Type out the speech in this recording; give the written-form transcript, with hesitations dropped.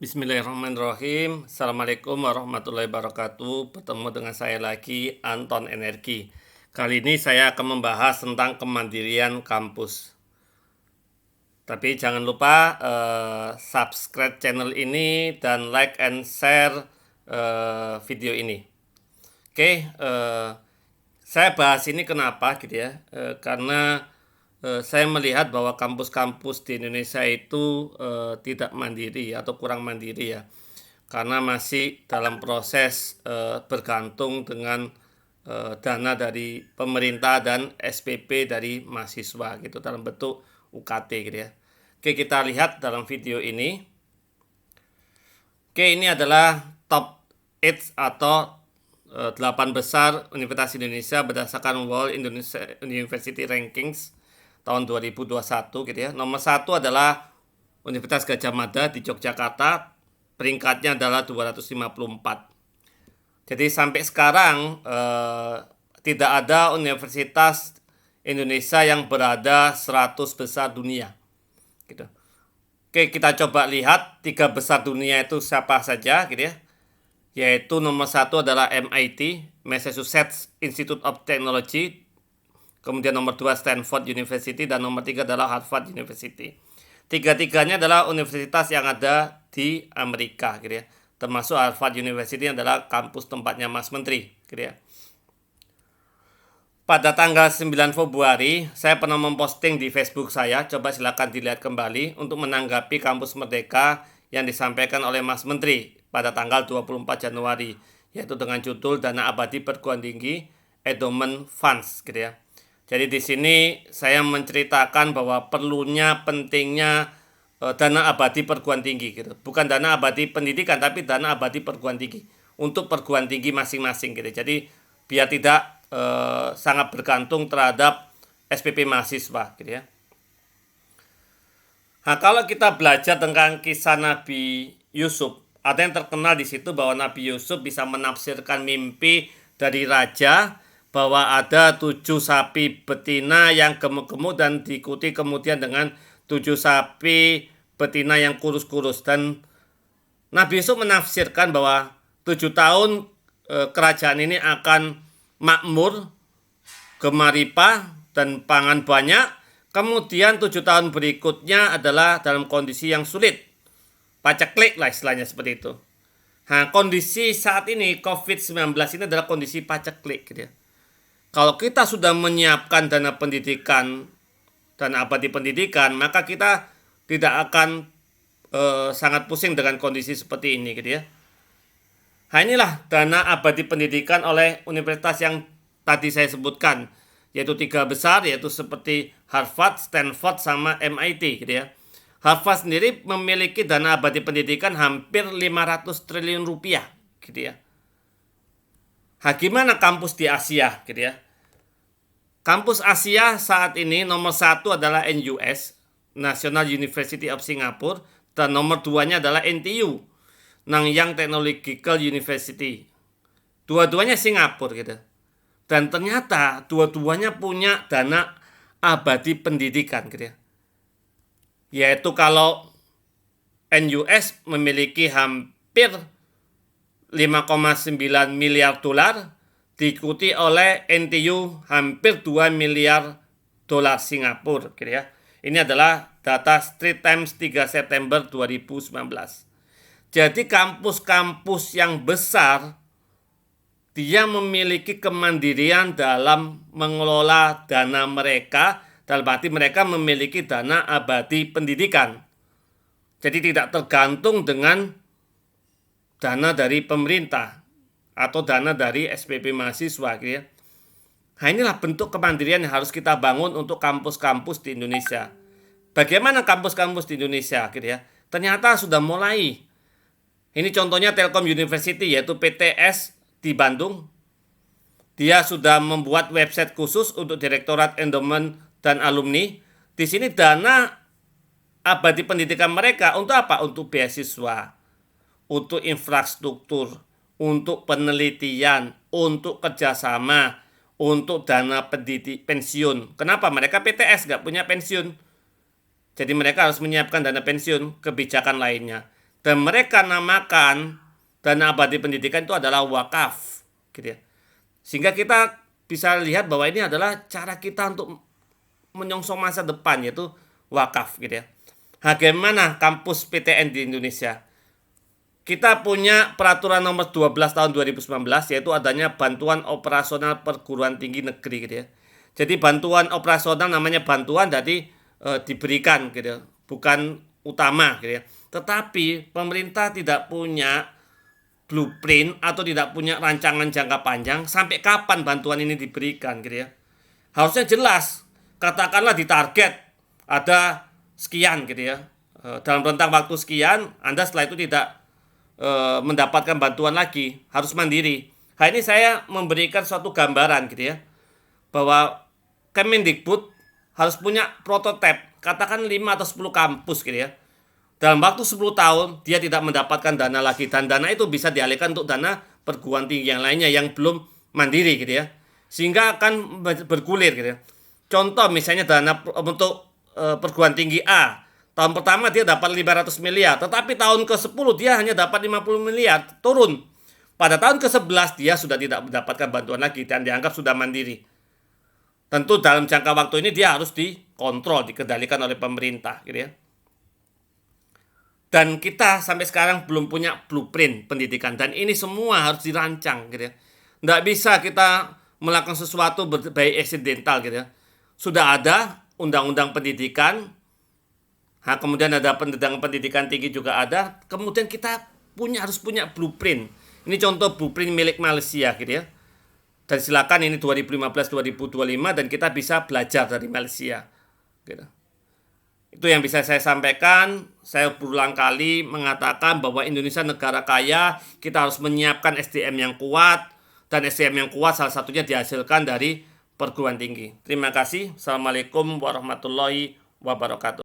Bismillahirrahmanirrahim. Assalamualaikum warahmatullahi wabarakatuh. Bertemu dengan saya lagi, Anton Energi. Kali ini saya akan membahas tentang kemandirian kampus. Tapi jangan lupa subscribe channel ini dan like and share video ini. Oke, saya bahas ini kenapa gitu ya? Karena saya melihat bahwa kampus-kampus di Indonesia itu tidak mandiri atau kurang mandiri ya, karena masih dalam proses bergantung dengan dana dari pemerintah dan SPP dari mahasiswa gitu dalam bentuk UKT gitu ya. Oke, kita lihat dalam video ini. Oke, ini adalah top 8 atau 8 besar Universitas Indonesia berdasarkan World Indonesia University Rankings tahun 2021 gitu ya. Nomor 1 adalah Universitas Gadjah Mada di Yogyakarta, peringkatnya adalah 254. Jadi sampai sekarang tidak ada universitas Indonesia yang berada 100 besar dunia gitu. Oke, kita coba lihat 3 besar dunia itu siapa saja gitu ya. Yaitu nomor 1 adalah MIT, Massachusetts Institute of Technology. Kemudian nomor 2 Stanford University dan nomor 3 adalah Harvard University. Tiga-tiganya adalah universitas yang ada di Amerika gitu ya. Termasuk Harvard University adalah kampus tempatnya Mas Menteri gitu ya. Pada tanggal 9 Februari, saya pernah memposting di Facebook saya, coba silakan dilihat kembali untuk menanggapi kampus Merdeka yang disampaikan oleh Mas Menteri pada tanggal 24 Januari, yaitu dengan judul Dana Abadi Perguruan Tinggi Endowment Funds gitu ya. Jadi di sini saya menceritakan bahwa pentingnya dana abadi perguruan tinggi gitu. Bukan dana abadi pendidikan tapi dana abadi perguruan tinggi untuk perguruan tinggi masing-masing gitu. Jadi biar tidak sangat bergantung terhadap SPP mahasiswa gitu ya. Nah, kalau kita belajar tentang kisah Nabi Yusuf, ada yang terkenal di situ bahwa Nabi Yusuf bisa menafsirkan mimpi dari raja bahwa ada 7 sapi betina yang gemuk-gemuk dan diikuti kemudian dengan 7 sapi betina yang kurus-kurus. Dan Nabi Yusuf menafsirkan bahwa 7 tahun kerajaan ini akan makmur, gemaripah, dan pangan banyak. Kemudian 7 tahun berikutnya adalah dalam kondisi yang sulit. Paceklik lah istilahnya seperti itu. Nah, kondisi saat ini COVID-19 ini adalah kondisi paceklik gitu ya. Kalau kita sudah menyiapkan dana pendidikan, dana abadi pendidikan, maka kita tidak akan sangat pusing dengan kondisi seperti ini gitu ya. Nah, inilah dana abadi pendidikan oleh universitas yang tadi saya sebutkan, yaitu 3 besar, yaitu seperti Harvard, Stanford, sama MIT gitu ya. Harvard sendiri memiliki dana abadi pendidikan hampir 500 triliun rupiah gitu ya. Nah, gimana kampus di Asia gitu ya? Kampus Asia saat ini nomor 1 adalah NUS, National University of Singapore, dan nomor 2-nya adalah NTU, Nanyang Technological University. Dua-duanya Singapura gitu. Dan ternyata dua-duanya punya dana abadi pendidikan gitu ya. Yaitu kalau NUS memiliki hampir 5,9 miliar dolar, diikuti oleh NTU hampir 2 miliar dolar Singapura gitu ya. Ini adalah data Straits Times 3 September 2019. Jadi kampus-kampus yang besar dia memiliki kemandirian dalam mengelola dana mereka, dalam arti mereka memiliki dana abadi pendidikan. Jadi tidak tergantung dengan dana dari pemerintah atau dana dari SPP mahasiswa gitu ya. Nah, inilah bentuk kemandirian yang harus kita bangun untuk kampus-kampus di Indonesia. Bagaimana kampus-kampus di Indonesia gitu ya? Ternyata sudah mulai. Ini contohnya Telkom University, yaitu PTS di Bandung. Dia sudah membuat website khusus untuk Direktorat Endowment dan Alumni. Di sini dana abadi pendidikan mereka untuk apa? Untuk beasiswa, untuk infrastruktur, untuk penelitian, untuk kerjasama, untuk dana pensiun. Kenapa? Mereka PTS nggak punya pensiun. Jadi mereka harus menyiapkan dana pensiun, kebijakan lainnya. Dan mereka namakan dana abadi pendidikan itu adalah wakaf, gitu ya. Sehingga kita bisa lihat bahwa ini adalah cara kita untuk menyongsong masa depan, yaitu wakaf, gitu ya. Bagaimana kampus PTN di Indonesia? Kita punya peraturan nomor 12 tahun 2019, yaitu adanya bantuan operasional perguruan tinggi negeri, gitu ya. Jadi bantuan operasional, namanya bantuan, jadi diberikan, gitu ya, bukan utama, gitu ya. Tetapi pemerintah tidak punya blueprint atau tidak punya rancangan jangka panjang sampai kapan bantuan ini diberikan, gitu ya. Harusnya jelas, katakanlah di target ada sekian, gitu ya. Dalam rentang waktu sekian, Anda setelah itu tidak mendapatkan bantuan lagi, harus mandiri. Hari ini saya memberikan suatu gambaran, gitu ya, bahwa Kemendikbud harus punya prototipe, katakan 5 atau 10 kampus, gitu ya. Dalam waktu 10 tahun dia tidak mendapatkan dana lagi, dan dana itu bisa dialihkan untuk dana perguruan tinggi yang lainnya yang belum mandiri, gitu ya. Sehingga akan bergulir, gitu ya. Contoh misalnya dana untuk perguruan tinggi A, tahun pertama dia dapat 500 miliar, tetapi tahun ke-10 dia hanya dapat 50 miliar, turun. Pada tahun ke-11 dia sudah tidak mendapatkan bantuan lagi dan dianggap sudah mandiri. Tentu dalam jangka waktu ini dia harus dikontrol, dikendalikan oleh pemerintah, gitu ya. Dan kita sampai sekarang belum punya blueprint pendidikan, dan ini semua harus dirancang, gitu ya. Nggak bisa kita melakukan sesuatu by accidental, gitu ya. Sudah ada undang-undang pendidikan, kemudian ada pendidikan tinggi juga ada, kemudian kita harus punya blueprint. Ini contoh blueprint milik Malaysia, gitu ya. Dan silakan ini 2015-2025 dan kita bisa belajar dari Malaysia, gitu. Itu yang bisa saya sampaikan. Saya berulang kali mengatakan bahwa Indonesia negara kaya, kita harus menyiapkan SDM yang kuat, dan SDM yang kuat salah satunya dihasilkan dari perguruan tinggi. Terima kasih. Assalamualaikum warahmatullahi wabarakatuh.